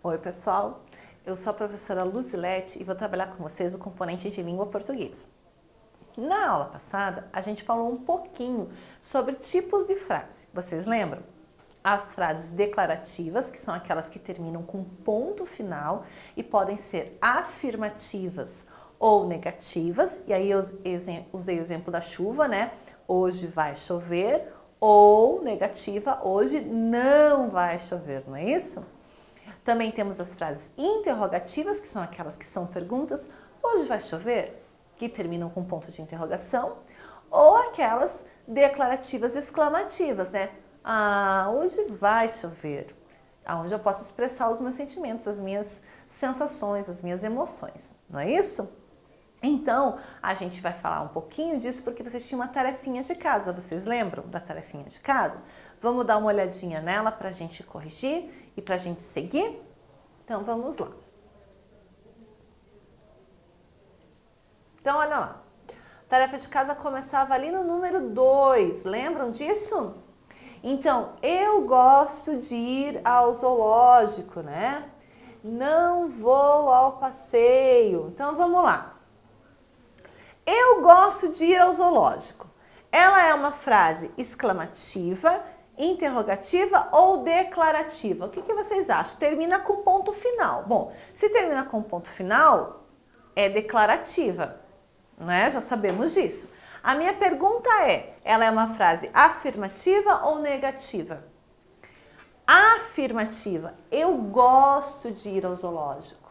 Oi, pessoal. Eu sou a professora Luzilete e vou trabalhar com vocês o componente de língua portuguesa. Na aula passada, a gente falou um pouquinho sobre tipos de frase. Vocês lembram? As frases declarativas, que são aquelas que terminam com ponto final e podem ser afirmativas ou negativas. E aí eu usei o exemplo da chuva, né? Hoje vai chover. Ou negativa, hoje não vai chover, não é isso? Também temos as frases interrogativas, que são aquelas que são perguntas, hoje vai chover? Que terminam com ponto de interrogação. Ou aquelas declarativas exclamativas, né? Ah, hoje vai chover. Onde eu posso expressar os meus sentimentos, as minhas sensações, as minhas emoções, não é isso? Então, a gente vai falar um pouquinho disso porque vocês tinham uma tarefinha de casa. Vocês lembram da tarefinha de casa? Vamos dar uma olhadinha nela para a gente corrigir e para a gente seguir? Então, vamos lá. Então, olha lá. A tarefa de casa começava ali no número 2. Lembram disso? Então, eu gosto de ir ao zoológico, né? Não vou ao passeio. Então, vamos lá. Eu gosto de ir ao zoológico. Ela é uma frase exclamativa, interrogativa ou declarativa? O que vocês acham? Termina com ponto final. Bom, se termina com ponto final, é declarativa, né? Já sabemos disso. A minha pergunta é, ela é uma frase afirmativa ou negativa? Afirmativa. Eu gosto de ir ao zoológico.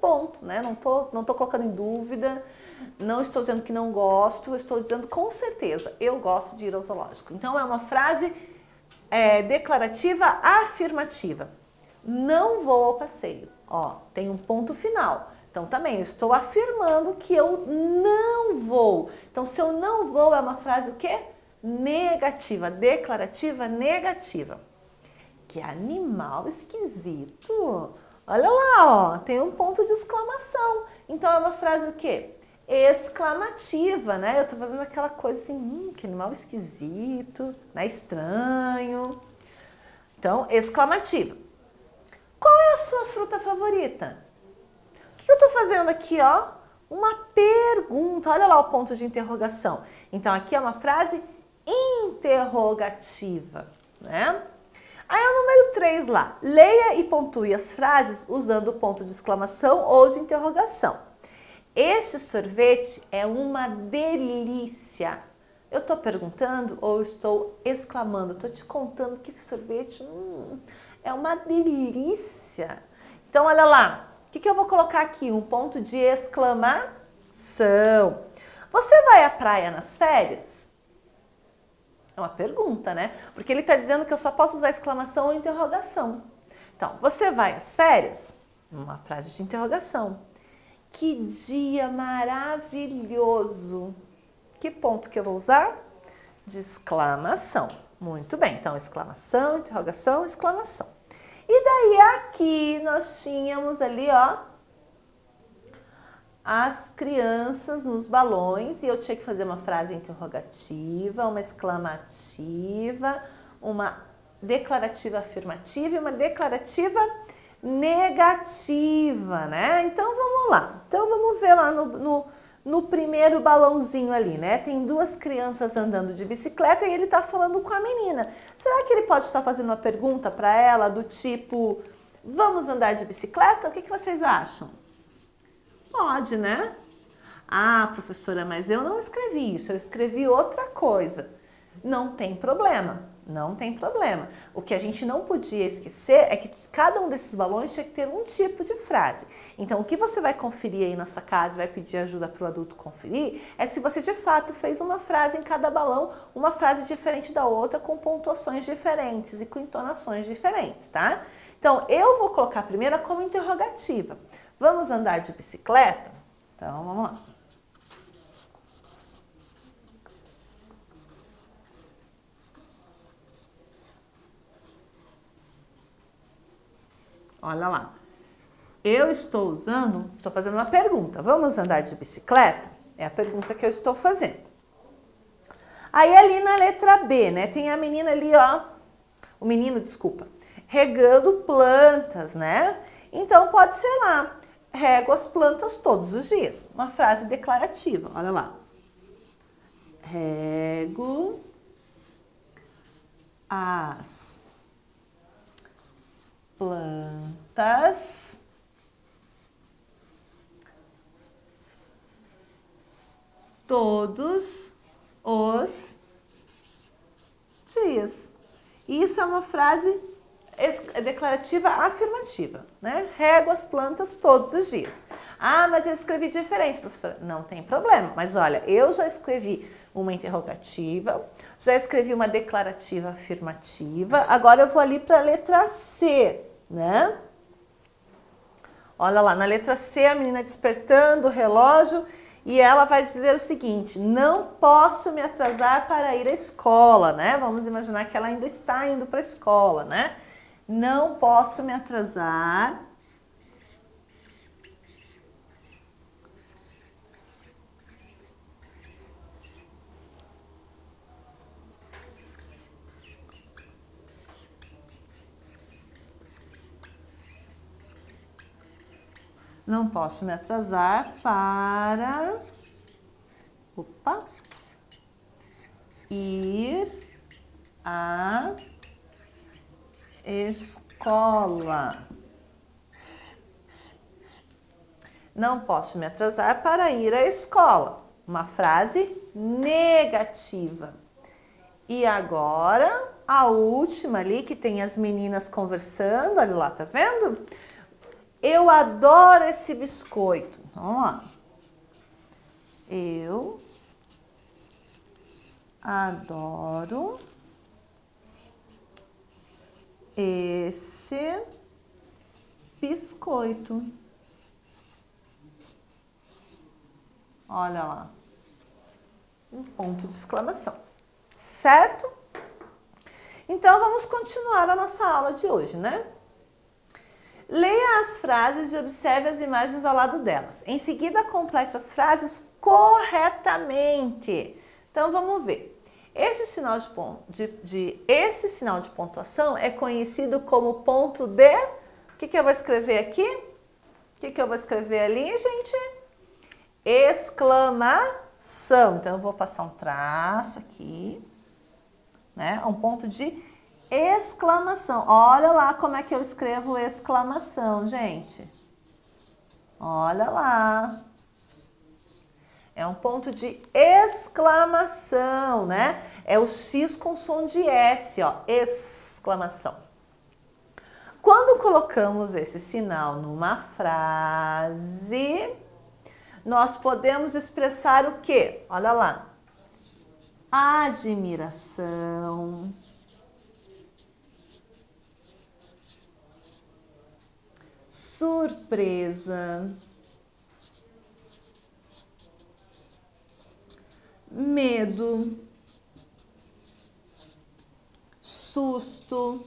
Ponto, né? Não tô colocando em dúvida. Não estou dizendo que não gosto, estou dizendo com certeza, eu gosto de ir ao zoológico. Então, é uma frase declarativa afirmativa. Não vou ao passeio. Ó, tem um ponto final. Então, também, eu estou afirmando que eu não vou. Então, se eu não vou, é uma frase o quê? Negativa, declarativa negativa. Que animal esquisito. Olha lá, ó, tem um ponto de exclamação. Então, é uma frase o quê? Exclamativa, né? Eu tô fazendo aquela coisa assim, que animal esquisito, né? Estranho. Então, exclamativa. Qual é a sua fruta favorita? O que eu tô fazendo aqui, ó? Uma pergunta. Olha lá o ponto de interrogação. Então, aqui é uma frase interrogativa, né? Aí é o número 3 lá. Leia e pontue as frases usando o ponto de exclamação ou de interrogação. Este sorvete é uma delícia. Eu estou perguntando ou estou exclamando? Estou te contando que esse sorvete é uma delícia. Então, olha lá. O que eu vou colocar aqui? Um ponto de exclamação. Você vai à praia nas férias? É uma pergunta, né? Porque ele está dizendo que eu só posso usar exclamação ou interrogação. Então, você vai às férias? Uma frase de interrogação. Que dia maravilhoso! Que ponto que eu vou usar? De exclamação. Muito bem, então exclamação, interrogação, exclamação. E daí aqui nós tínhamos ali, ó, as crianças nos balões e eu tinha que fazer uma frase interrogativa, uma exclamativa, uma declarativa afirmativa e uma declarativa negativa, né? Então, vamos lá. Então, vamos ver lá no primeiro balãozinho ali, né? Tem duas crianças andando de bicicleta e ele tá falando com a menina. Será que ele pode estar fazendo uma pergunta para ela do tipo, vamos andar de bicicleta? O que vocês acham? Pode, né? Ah, professora, mas eu não escrevi isso, eu escrevi outra coisa. Não tem problema. Não tem problema. O que a gente não podia esquecer é que cada um desses balões tinha que ter um tipo de frase. Então, o que você vai conferir aí na sua casa, vai pedir ajuda para o adulto conferir, é se você de fato fez uma frase em cada balão, uma frase diferente da outra, com pontuações diferentes e com entonações diferentes, tá? Então, eu vou colocar a primeira como interrogativa. Vamos andar de bicicleta? Então, vamos lá. Olha lá, eu estou fazendo uma pergunta. Vamos andar de bicicleta? É a pergunta que eu estou fazendo. Aí ali na letra B, né, tem a menina ali, ó, o menino, desculpa, regando plantas, né? Então pode ser lá, rego as plantas todos os dias. Uma frase declarativa, olha lá. Rego as plantas todos os dias. Isso é uma frase declarativa afirmativa, né? Rego as plantas todos os dias. Ah, mas eu escrevi diferente, professora. Não tem problema, mas olha, eu já escrevi uma interrogativa, já escrevi uma declarativa afirmativa, agora eu vou ali para a letra C, né? Olha lá, na letra C, a menina despertando o relógio e ela vai dizer o seguinte: não posso me atrasar para ir à escola, né? Vamos imaginar que ela ainda está indo para a escola, né? Não posso me atrasar para ir à escola. Não posso me atrasar para ir à escola. Uma frase negativa. E agora, a última ali, que tem as meninas conversando, olha lá, tá vendo? Eu adoro esse biscoito. Vamos lá. Eu adoro esse biscoito. Olha lá. Um ponto de exclamação. Certo? Então, vamos continuar a nossa aula de hoje, né? Leia as frases e observe as imagens ao lado delas. Em seguida, complete as frases corretamente. Então, vamos ver. Esse sinal de pontuação é conhecido como ponto de... O que eu vou escrever aqui? O que eu vou escrever ali, gente? Exclamação. Então, eu vou passar um traço aqui, né? Um ponto de exclamação. Olha lá como é que eu escrevo exclamação, gente. Olha lá. É um ponto de exclamação, né? É o X com som de S, ó. Exclamação. Quando colocamos esse sinal numa frase, nós podemos expressar o quê? Olha lá. Admiração. Surpresa, medo, susto,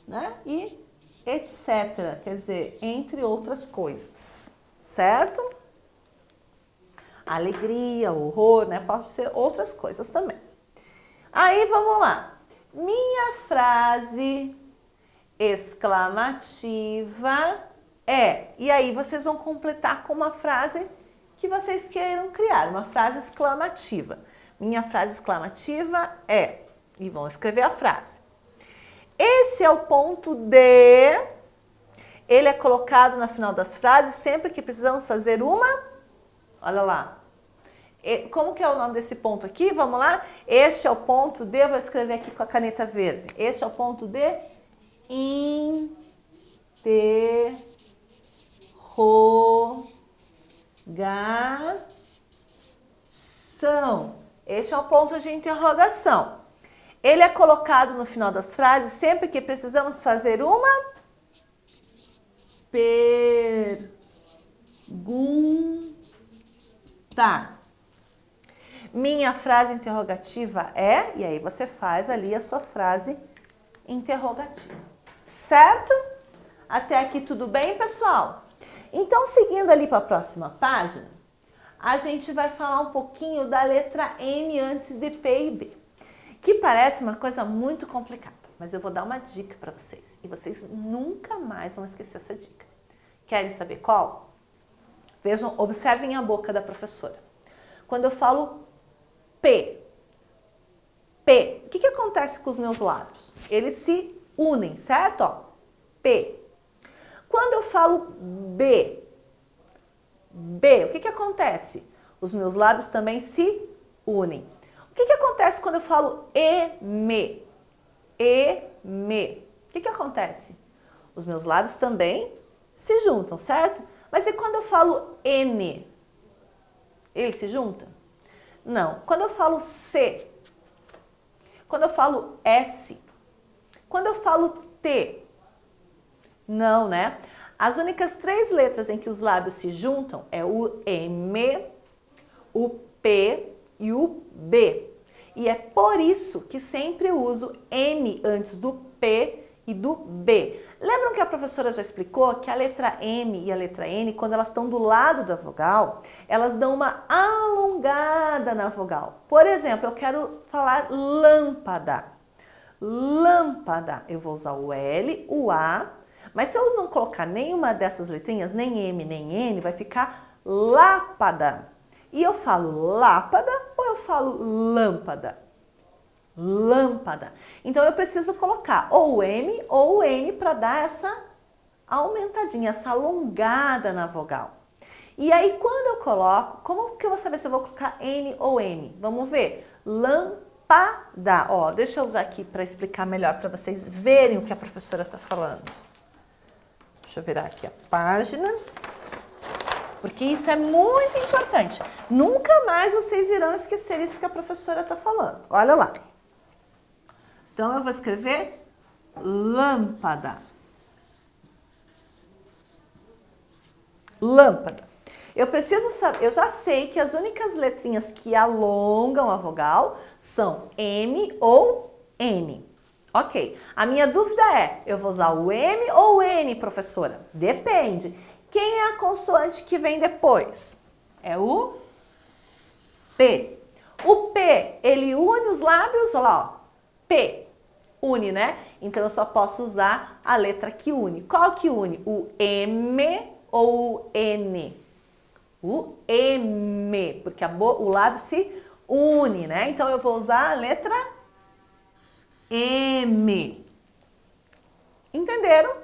né? E etc. Quer dizer, entre outras coisas, certo? Alegria, horror, né? Pode ser outras coisas também. Aí, vamos lá. Minha frase exclamativa é. E aí vocês vão completar com uma frase que vocês queiram criar, uma frase exclamativa. Minha frase exclamativa é. E vão escrever a frase. Esse é o ponto de. Ele é colocado no final das frases sempre que precisamos fazer uma. Olha lá. Como que é o nome desse ponto aqui? Vamos lá? Este é o ponto de. Eu vou escrever aqui com a caneta verde. Este é o ponto de interrogação. Este é o ponto de interrogação. Ele é colocado no final das frases sempre que precisamos fazer uma pergunta. Minha frase interrogativa é, e aí você faz ali a sua frase interrogativa. Certo? Até aqui tudo bem, pessoal? Então, seguindo ali para a próxima página, a gente vai falar um pouquinho da letra M antes de P e B, que parece uma coisa muito complicada. mas eu vou dar uma dica para vocês. E vocês nunca mais vão esquecer essa dica. Querem saber qual? Vejam, observem a boca da professora. Quando eu falo P, o que acontece com os meus lábios? Eles se unem, certo? Ó, P. Quando eu falo B, o que acontece? Os meus lábios também se unem. O que acontece quando eu falo E-me? O que acontece? Os meus lábios também se juntam, certo? Mas e quando eu falo N? Ele se junta? Não. Quando eu falo C? Quando eu falo S? Quando eu falo T? Não, né? As únicas 3 letras em que os lábios se juntam é o M, o P e o B. E é por isso que sempre uso M antes do P e do B. Lembram que a professora já explicou que a letra M e a letra N, quando elas estão do lado da vogal, elas dão uma alongada na vogal. Por exemplo, eu quero falar lâmpada. Lâmpada. Eu vou usar o L, o A, mas se eu não colocar nenhuma dessas letrinhas, nem M, nem N, vai ficar lápada. E eu falo lápada ou eu falo lâmpada? Lâmpada. Então eu preciso colocar ou o M ou o N para dar essa aumentadinha, essa alongada na vogal. E aí quando eu coloco, como que eu vou saber se eu vou colocar N ou M? Vamos ver. Lâmpada. Ó, deixa eu usar aqui para explicar melhor para vocês verem o que a professora está falando. Deixa eu virar aqui a página. Porque isso é muito importante. Nunca mais vocês irão esquecer isso que a professora está falando. Olha lá. Então, eu vou escrever lâmpada. Lâmpada. Eu preciso saber, eu já sei que as únicas letrinhas que alongam a vogal são M ou N. Ok. A minha dúvida é, eu vou usar o M ou o N, professora? Depende. Quem é a consoante que vem depois? É o P. O P, ele une os lábios, olha lá, ó. P. Une, né? Então eu só posso usar a letra que une. Qual que une? O M ou o N? O M, porque o lábio se une, né? Então eu vou usar a letra M. Entenderam?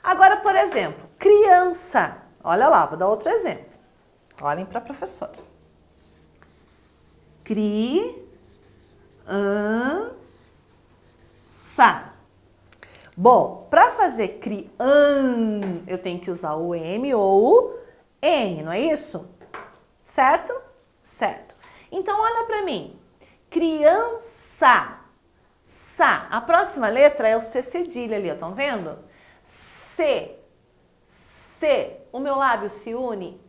Agora, por exemplo, criança. Olha lá, vou dar outro exemplo. Olhem para a professora. Criança. Bom, para fazer crian, eu tenho que usar o M ou o N, não é isso? Certo? Certo. Então, olha para mim. Criança. Sa. A próxima letra é o C cedilha ali, ó. Estão vendo? C. C. O meu lábio se une?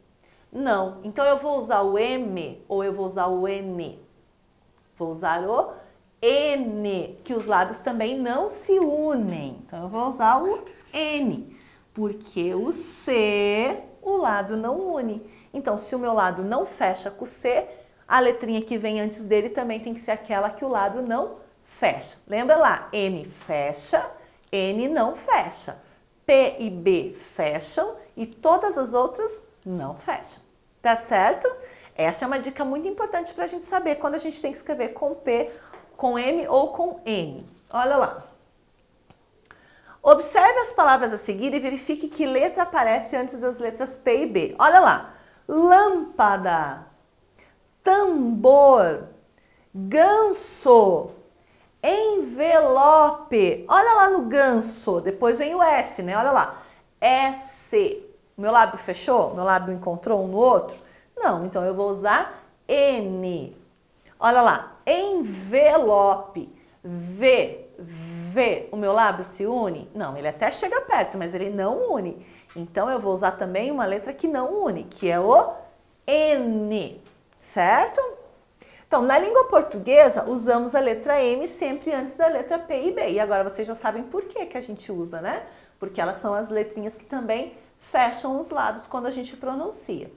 Não. Então, eu vou usar o M ou eu vou usar o N? Vou usar o N, que os lábios também não se unem. Então, eu vou usar o N, porque o C, o lábio não une. Então, se o meu lábio não fecha com o C, a letrinha que vem antes dele também tem que ser aquela que o lábio não fecha. Lembra lá? M fecha, N não fecha. P e B fecham e todas as outras não fecham. Tá certo? Essa é uma dica muito importante para a gente saber quando a gente tem que escrever com P, com M ou com N. Olha lá. Observe as palavras a seguir e verifique que letra aparece antes das letras P e B. Olha lá. Lâmpada, tambor, ganso, envelope. Olha lá no ganso, depois vem o S, né? Olha lá. S. Meu lábio fechou? Meu lábio encontrou um no outro? Não, então eu vou usar N. Olha lá. Envelope. V. V. O meu lábio se une? Não, ele até chega perto, mas ele não une. Então eu vou usar também uma letra que não une, que é o N. Certo? Então, na língua portuguesa, usamos a letra M sempre antes da letra P e B. E agora vocês já sabem por que que a gente usa, né? Porque elas são as letrinhas que também fecham os lábios quando a gente pronuncia.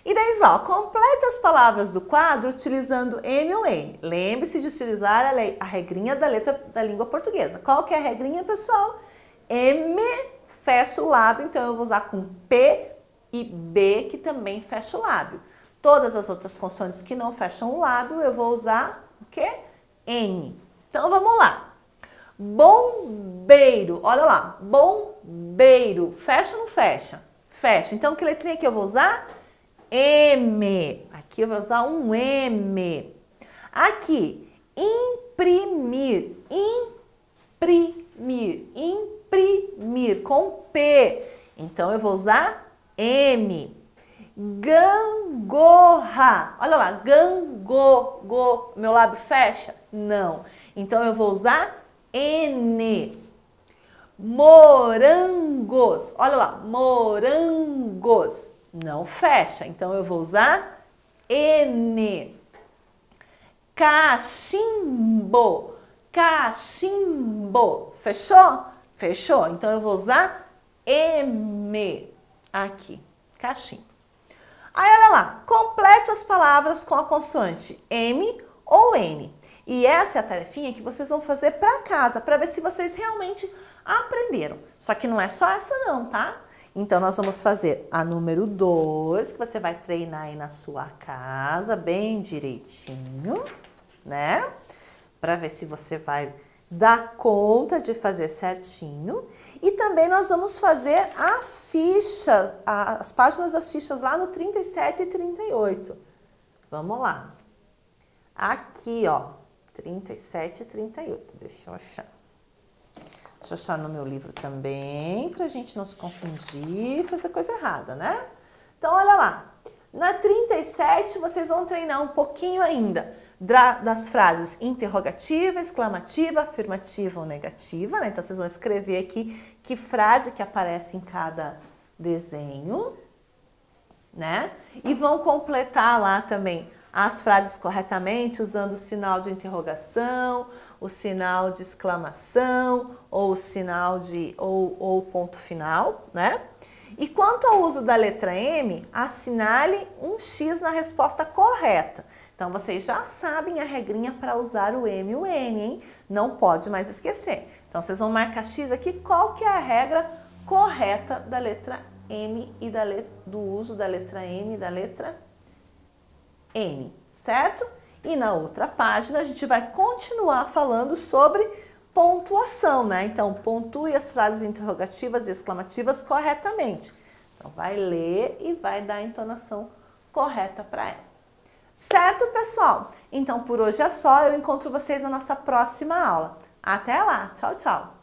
E daí, ó, completa as palavras do quadro utilizando M ou N. Lembre-se de utilizar a regrinha da letra da língua portuguesa. Qual que é a regrinha, pessoal? M fecha o lábio, então eu vou usar com P e B, que também fecha o lábio. Todas as outras consoantes que não fecham o lábio, eu vou usar o quê? N. Então, vamos lá. Bombeiro, olha lá, bombeiro. Fecha ou não fecha? Fecha. Então, que letrinha que eu vou usar? M. Aqui eu vou usar um M. Aqui, imprimir. Imprimir. Imprimir com P. Então eu vou usar M. Gangorra. Olha lá, gangorra. Meu lábio fecha? Não. Então eu vou usar N. Morangos. Olha lá, morangos. Não fecha, então eu vou usar N. Cachimbo. Cachimbo. Fechou? Fechou. Então eu vou usar M aqui. Cachimbo. Aí olha lá, complete as palavras com a consoante M ou N. E essa é a tarefinha que vocês vão fazer para casa, para ver se vocês realmente aprenderam. Só que não é só essa não, tá? Então, nós vamos fazer a número 2, que você vai treinar aí na sua casa, bem direitinho, né? Para ver se você vai dar conta de fazer certinho. E também nós vamos fazer a ficha, as páginas das fichas lá no 37 e 38. Vamos lá. Aqui, ó, 37 e 38. Deixa eu achar. Deixa eu achar no meu livro também, pra gente não se confundir e fazer coisa errada, né? Então, olha lá. Na 37, vocês vão treinar um pouquinho ainda das frases interrogativa, exclamativa, afirmativa ou negativa, né? Então, vocês vão escrever aqui que frase que aparece em cada desenho, né? E vão completar lá também as frases corretamente usando o sinal de interrogação, o sinal de exclamação ou o sinal de ou ponto final, né? E quanto ao uso da letra M, assinale um X na resposta correta. Então, vocês já sabem a regrinha para usar o M e o N, hein? Não pode mais esquecer. Então, vocês vão marcar X aqui, qual que é a regra correta da letra M e do uso da letra M e da letra N, certo? E na outra página a gente vai continuar falando sobre pontuação, né? Então, pontue as frases interrogativas e exclamativas corretamente. Então, vai ler e vai dar a entonação correta para ela. Certo, pessoal? Então, por hoje é só. Eu encontro vocês na nossa próxima aula. Até lá! Tchau, tchau!